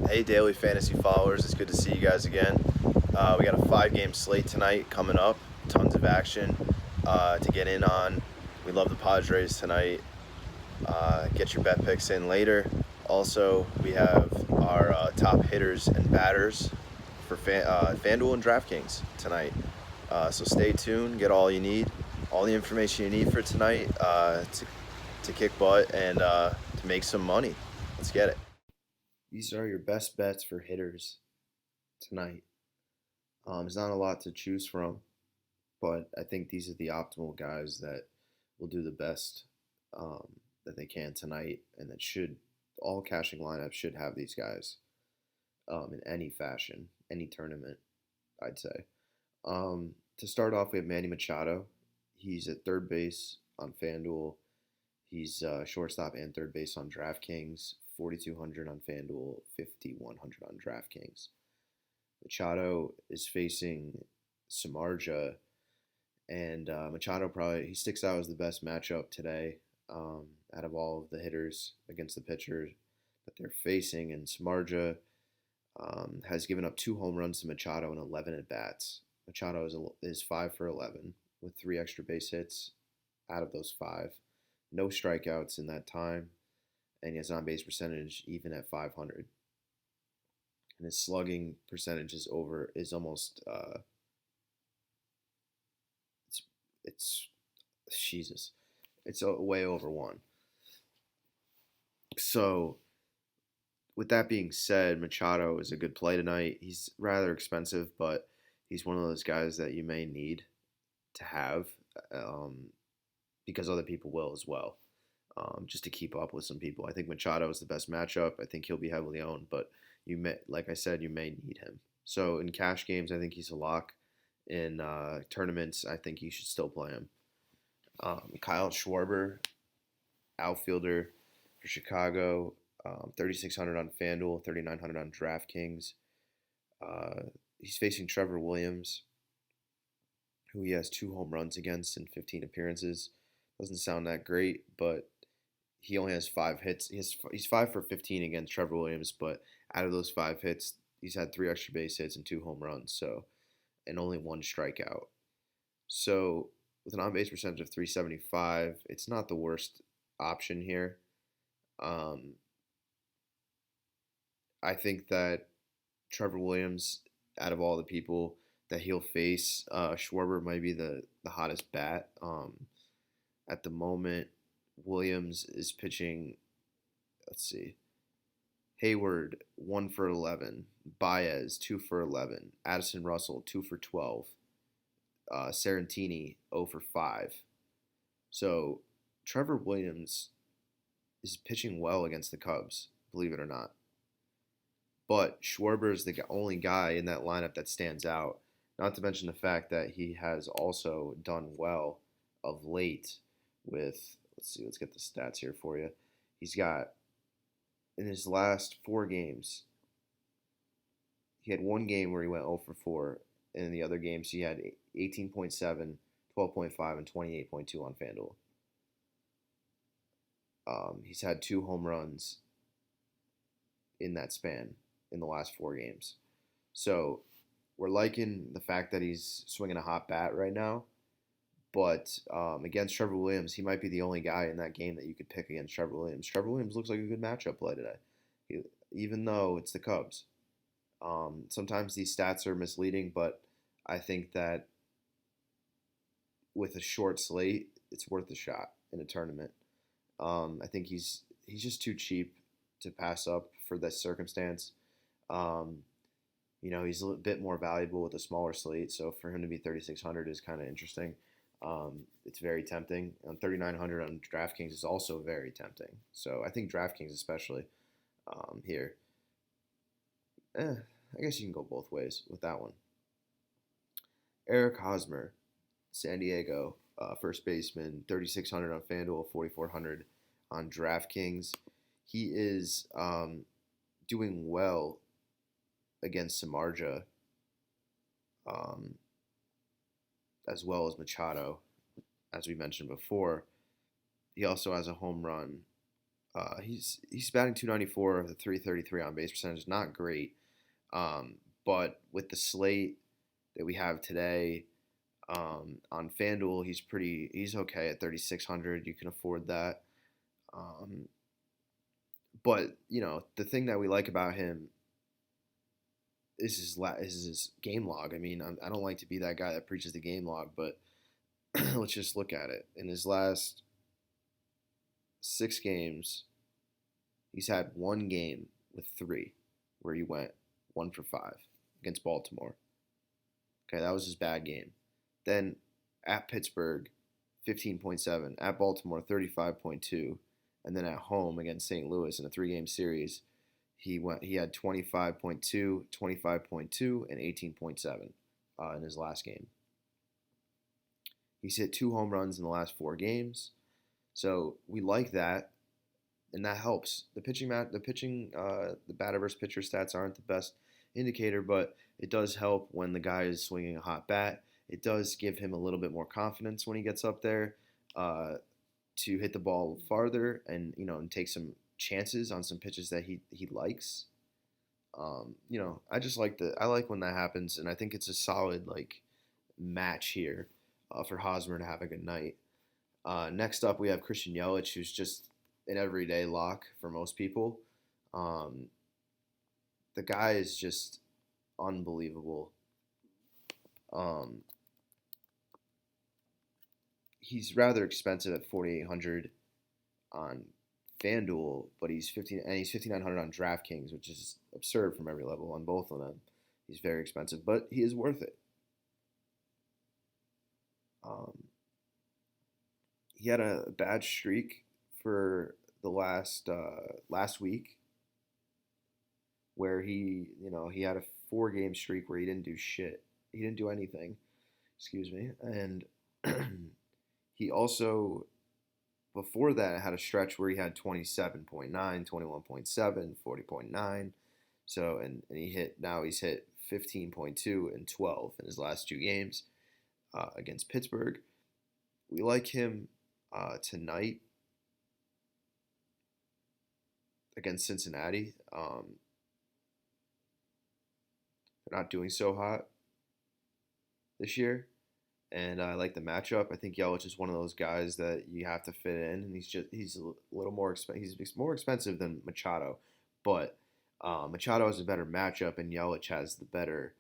Hey, daily fantasy followers, it's good to see you guys again. We got a 5 game slate tonight coming up. Tons of action to get in on. We love the Padres tonight. Get your bet picks in later. Also, we have our top hitters and batters for FanDuel and DraftKings tonight. So stay tuned, get all you need, all the information you need for tonight to kick butt and to make some money. Let's get it. These are your best bets for hitters tonight. There's not a lot to choose from, but I think these are the optimal guys that will do the best that they can tonight, and that should all cashing lineups should have these guys in any fashion, any tournament, I'd say. To start off, we have Manny Machado. He's at third base on FanDuel. He's shortstop and third base on DraftKings. 4,200 on FanDuel, 5,100 on DraftKings. Machado is facing Samardzija, and Machado he sticks out as the best matchup today out of all of the hitters against the pitchers that they're facing. And Samardzija has given up 2 home runs to Machado in 11 at bats. Machado is 5 for 11 with 3 extra base hits out of those 5. No strikeouts in that time, and his on-base percentage even at 500. And his slugging percentage is almost it's Jesus, it's way over 1. So with that being said, Machado is a good play tonight. He's rather expensive, but he's one of those guys that you may need to have because other people will as well. Just to keep up with some people. I think Machado is the best matchup. I think he'll be heavily owned, but like I said, you may need him. So in cash games, I think he's a lock. In tournaments, I think you should still play him. Kyle Schwarber, outfielder for Chicago, 3,600 on FanDuel, 3,900 on DraftKings. He's facing Trevor Williams, who he has 2 home runs against in 15 appearances. Doesn't sound that great, but he only has 5 hits. He's 5 for 15 against Trevor Williams, but out of those 5 hits, he's had 3 extra base hits and 2 home runs, and only 1 strikeout. So with an on-base percentage of 375, it's not the worst option here. I think that Trevor Williams, out of all the people that he'll face, Schwarber might be the hottest bat. At the moment, Williams is pitching, let's see, Hayward 1 for 11, Baez 2 for 11, Addison Russell 2 for 12, Sarantini 0 for 5. So Trevor Williams is pitching well against the Cubs, believe it or not. But Schwarber is the only guy in that lineup that stands out, not to mention the fact that he has also done well of late with, let's get the stats here for you. He's got, in his last 4 games, he had 1 game where he went 0 for 4. And in the other games, he had 18.7, 12.5, and 28.2 on FanDuel. He's had 2 home runs in that span in the last 4 games. So we're liking the fact that he's swinging a hot bat right now. But against Trevor Williams, he might be the only guy in that game that you could pick against Trevor Williams. Trevor Williams looks like a good matchup play today, even though it's the Cubs. Sometimes these stats are misleading, but I think that with a short slate, it's worth a shot in a tournament. I think he's just too cheap to pass up for this circumstance. He's a bit more valuable with a smaller slate, so for him to be 3,600 is kind of interesting. It's very tempting. 3,900 on DraftKings is also very tempting. So I think DraftKings especially here. I guess you can go both ways with that one. Eric Hosmer, San Diego, first baseman, 3,600 on FanDuel, 4,400 on DraftKings. He is doing well against Samardzija, as well as Machado, as we mentioned before. He also has a home run He's batting 294 with a 333 on base percentage. Not great, but with the slate that we have today on FanDuel, he's okay at 3,600. You can afford that. But the thing that we like about him is his game log. I mean, I don't like to be that guy that preaches the game log, but let's just look at it. In his last 6 games, he's had one game with 3 where he went 1 for 5 against Baltimore. Okay, that was his bad game. Then at Pittsburgh, 15.7. At Baltimore, 35.2. And then at home against St. Louis in a 3-game series, he had 25.2, 25.2, and 18.7 in his last game. He's hit 2 home runs in the last 4 games. So we like that, and that helps. The batter versus pitcher stats aren't the best indicator, but it does help when the guy is swinging a hot bat. It does give him a little bit more confidence when he gets up there to hit the ball farther and take some chances on some pitches that he likes. I like when that happens, and I think it's a solid match here for Hosmer to have a good night. Next up, we have Christian Yelich, who's just an everyday lock for most people. The guy is just unbelievable. He's rather expensive at 4,800 on FanDuel, but he's 5,900 on DraftKings, which is absurd from every level on both of them. He's very expensive, but he is worth it. He had a bad streak for the last week, where he had a 4-game streak where he didn't do shit. He didn't do anything. Excuse me. And he also, before that, had a stretch where he had 27.9, 21.7, 40.9. So, and he's hit 15.2 and 12 in his last 2 games against Pittsburgh. We like him tonight against Cincinnati. They're not doing so hot this year, and I like the matchup. I think Yelich is one of those guys that you have to fit in, and he's a little more he's more expensive than Machado, but Machado has a better matchup, and Yelich has the better.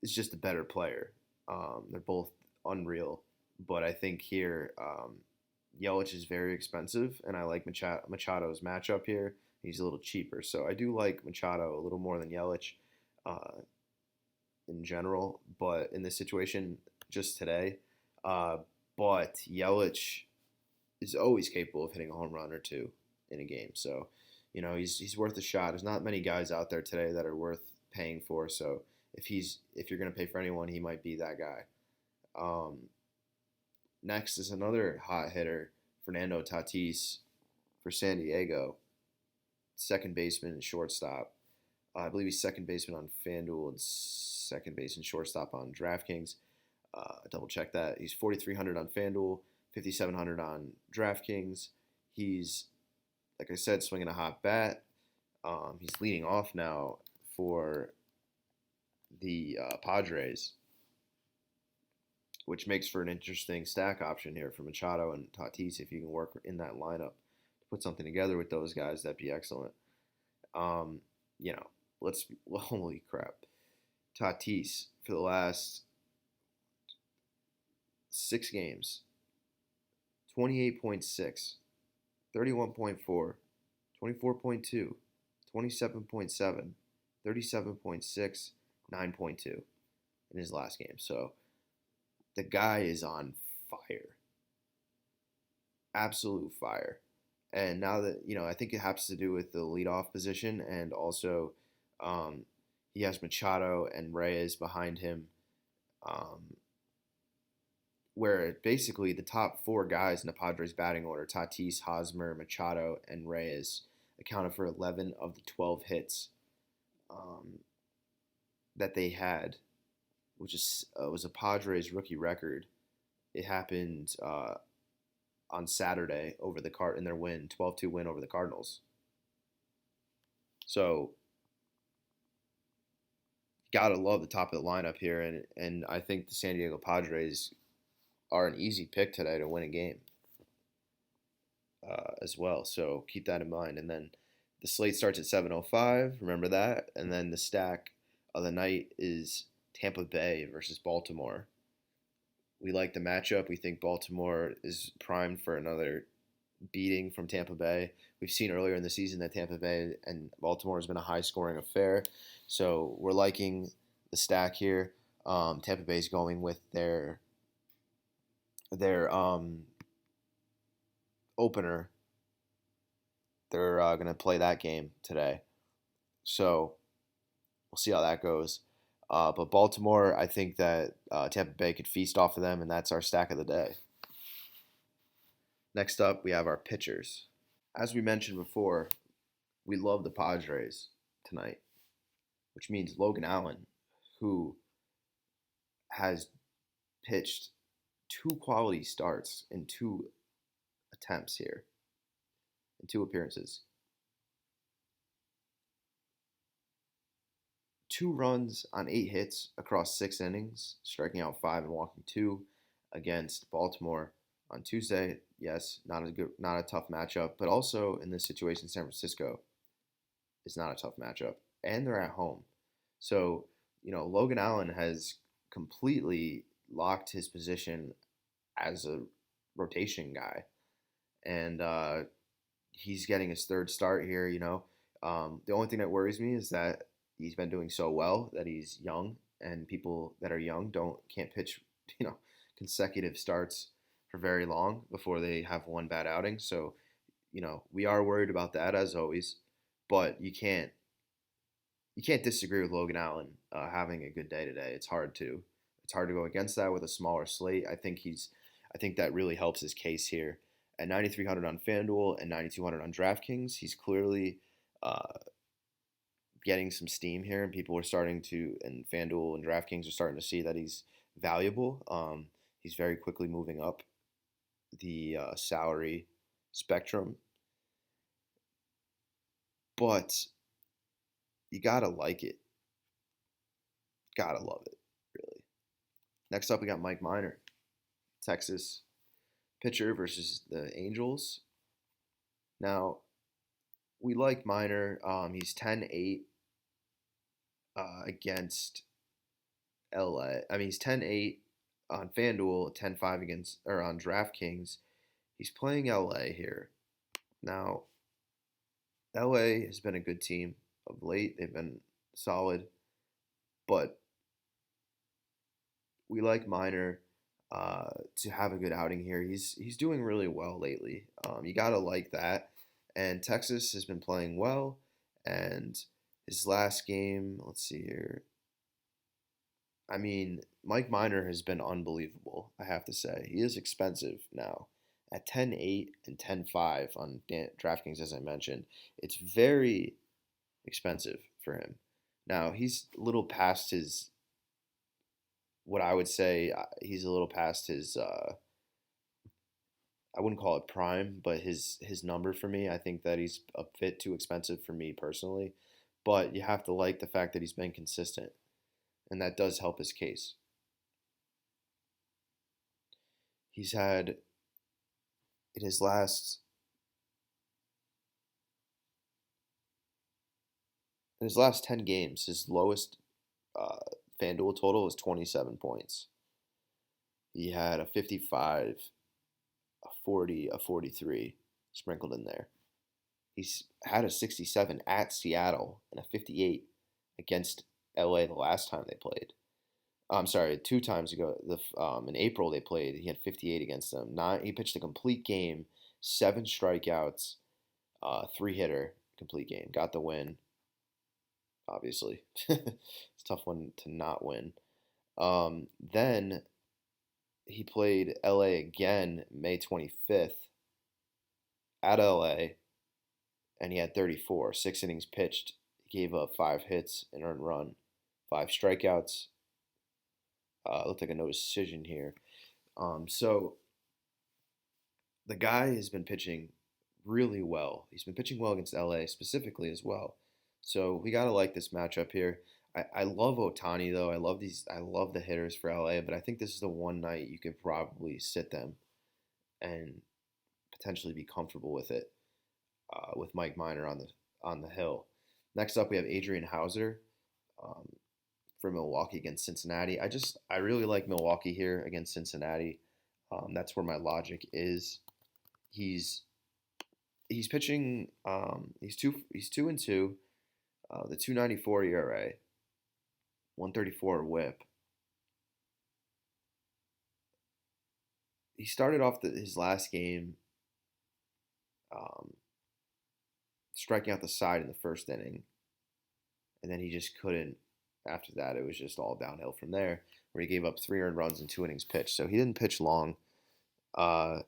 Is just a better player. They're both unreal, but I think here Yelich is very expensive, and I like Machado's matchup here. He's a little cheaper, so I do like Machado a little more than Yelich in general, but in this situation, just today. But Yelich is always capable of hitting a home run or 2 in a game, so he's worth a shot. There's not many guys out there today that are worth paying for, so if you're gonna pay for anyone, he might be that guy. Next is another hot hitter, Fernando Tatis for San Diego, second baseman and shortstop. I believe he's second baseman on FanDuel and second base and shortstop on DraftKings. Double check that. He's 4,300 on FanDuel, 5,700 on DraftKings. He's, like I said, swinging a hot bat. He's leading off now for the Padres, which makes for an interesting stack option here for Machado and Tatis. If you can work in that lineup to put something together with those guys, that'd be excellent. Holy crap. Tatis, for the last 6 games, 28.6, 31.4, 24.2, 27.7, 37.6, 9.2 in his last game. So the guy is on fire. Absolute fire. And now that, I think it has to do with the leadoff position, and also he has Machado and Reyes behind him, where basically the top 4 guys in the Padres batting order, Tatis, Hosmer, Machado, and Reyes, accounted for 11 of the 12 hits that they had, which was a Padres rookie record. It happened on Saturday over the in their win, 12-2 win over the Cardinals. So gotta love the top of the lineup here, and I think the San Diego Padres are an easy pick today to win a game as well. So keep that in mind. And then the slate starts at 7:05. Remember that. And then the stack of the night is Tampa Bay versus Baltimore. We like the matchup. We think Baltimore is primed for another beating from Tampa Bay. We've seen earlier in the season that Tampa Bay and Baltimore has been a high-scoring affair. So we're liking the stack here. Tampa Bay's going with their opener. They're going to play that game today. So we'll see how that goes. But Baltimore, I think that Tampa Bay could feast off of them, and that's our stack of the day. Next up, we have our pitchers. As we mentioned before, we love the Padres tonight, which means Logan Allen, who has pitched 2 quality starts in 2 attempts here, in 2 appearances. 2 runs on 8 hits across 6 innings, striking out 5 and walking 2 against Baltimore on Tuesday. Yes, not a tough matchup, but also in this situation, San Francisco is not a tough matchup, and they're at home. So, Logan Allen has completely locked his position as a rotation guy, and he's getting his 3rd start here. The only thing that worries me is that he's been doing so well that he's young, and people that are young can't pitch, consecutive starts for very long before they have one bad outing. So, we are worried about that as always, but you can't disagree with Logan Allen having a good day today. It's hard to go against that with a smaller slate. I think that really helps his case here. At 9,300 on FanDuel and 9,200 on DraftKings, he's clearly getting some steam here, and people are starting to, and FanDuel and DraftKings are starting to see that he's valuable. He's very quickly moving up the salary spectrum, but you gotta like it, gotta love it, really. Next up, we got Mike Minor, Texas pitcher versus the Angels. Now, we like Minor. He's 10-8 against LA. He's 10-8 on FanDuel, 10-5 on DraftKings. He's playing LA here. Now, LA has been a good team of late. They've been solid, but we like Minor to have a good outing here. He's doing really well lately. You gotta like that. And Texas has been playing well. And his last game, let's see here. Mike Minor has been unbelievable, I have to say. He is expensive now. At 10-8 and 10-5 on DraftKings, as I mentioned, it's very expensive for him. Now, he's a little past his, what I would say, he's a little past his, I wouldn't call it prime, but his number for me. I think that he's a bit too expensive for me personally. But you have to like the fact that he's been consistent, and that does help his case. He's had, in his last 10 games, his lowest FanDuel total is 27 points. He had a 55, a 40, a 43 sprinkled in there. He's had a 67 at Seattle and a 58 against LA the last time they played. I'm sorry, 2 times ago. In April they played. He had 58 against them. He pitched a complete game, 7 strikeouts, 3-hitter, complete game. Got the win. Obviously, it's a tough one to not win. Then he played LA again May 25th at LA, and he had 34, 6 innings pitched. He gave up 5 hits, an earned run, 5 strikeouts. Looked like a no decision here. So the guy has been pitching really well. He's been pitching well against LA specifically as well. So we gotta like this matchup here. I love Otani though. I love the hitters for LA, but I think this is the one night you could probably sit them and potentially be comfortable with it, with Mike Minor on the hill. Next up, we have Adrian Houser, um, for Milwaukee against Cincinnati. I really like Milwaukee here against Cincinnati. That's where my logic is. He's he's pitching. He's 2-2. The 2.94 ERA, 134 WHIP. He started off his last game, um, striking out the side in the first inning, and then he just couldn't. After that, it was just all downhill from there, where he gave up 3 earned runs in 2 innings pitched. So he didn't pitch long, uh,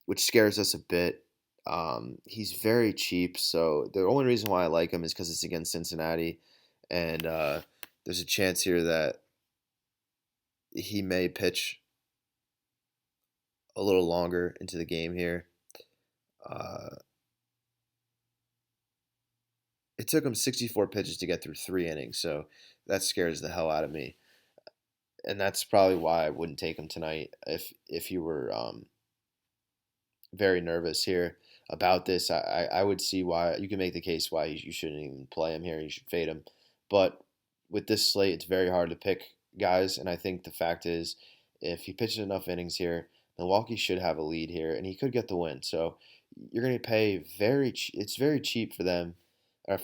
which scares us a bit. He's very cheap, so the only reason why I like him is because it's against Cincinnati, and there's a chance here that he may pitch a little longer into the game here. Uh, it took him 64 pitches to get through 3 innings, so that scares the hell out of me, and that's probably why I wouldn't take him tonight if you were very nervous here about this. I would see why you can make the case why you shouldn't even play him here. You should fade him. But with this slate, it's very hard to pick guys, and I think the fact is, if he pitches enough innings here, Milwaukee should have a lead here, and he could get the win. So you're going to pay it's very cheap for them,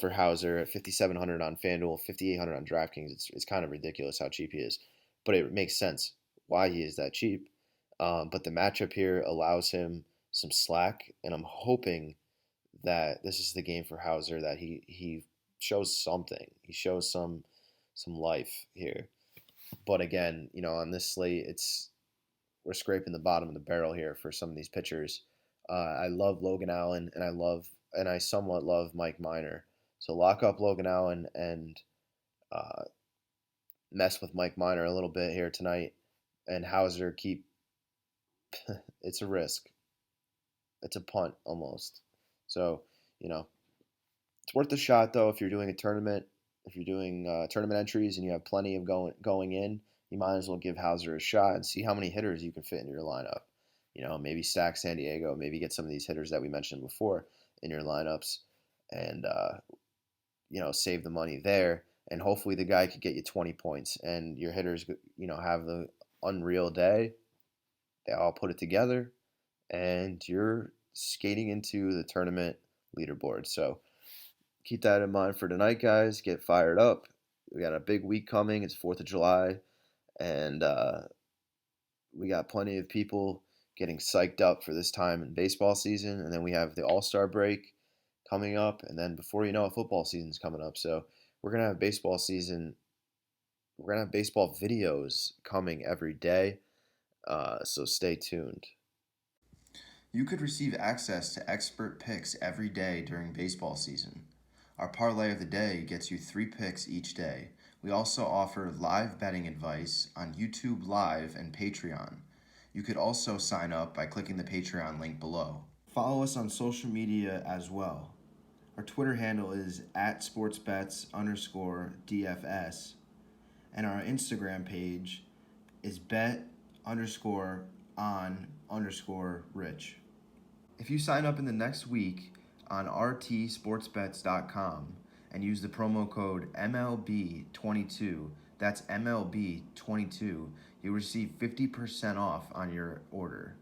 for Hauser at 5,700 on FanDuel, 5,800 on DraftKings. It's kind of ridiculous how cheap he is, but it makes sense why he is that cheap. But the matchup here allows him some slack, and I'm hoping that this is the game for Hauser, that he shows something. He shows some life here. But again, on this slate, we're scraping the bottom of the barrel here for some of these pitchers. I love Logan Allen, and I somewhat love Mike Minor. So lock up Logan Allen and uh, mess with Mike Minor a little bit here tonight, and Hauser keep. It's a risk. It's a punt almost. So, you know, it's worth a shot though if you're doing a tournament. If you're doing tournament entries and you have plenty of going in, you might as well give Hauser a shot and see how many hitters you can fit into your lineup. Maybe stack San Diego, maybe get some of these hitters that we mentioned before in your lineups, and save the money there. And hopefully the guy could get you 20 points, and your hitters, have the unreal day. They all put it together, and you're skating into the tournament leaderboard. So keep that in mind for tonight, guys. Get fired up. We got a big week coming. It's 4th of July, and we got plenty of people getting psyched up for this time in baseball season. And then we have the All-Star break coming up, and then before you know it, football season's coming up. So we're going to have baseball season. We're going to have baseball videos coming every day. So stay tuned. You could receive access to expert picks every day during baseball season. Our parlay of the day gets you 3 picks each day. We also offer live betting advice on YouTube Live and Patreon. You could also sign up by clicking the Patreon link below. Follow us on social media as well. Our Twitter handle is @sportsbets_DFS, and our Instagram page is bet_on_rich. If you sign up in the next week on rtsportsbets.com and use the promo code MLB22, that's MLB22, you'll receive 50% off on your order.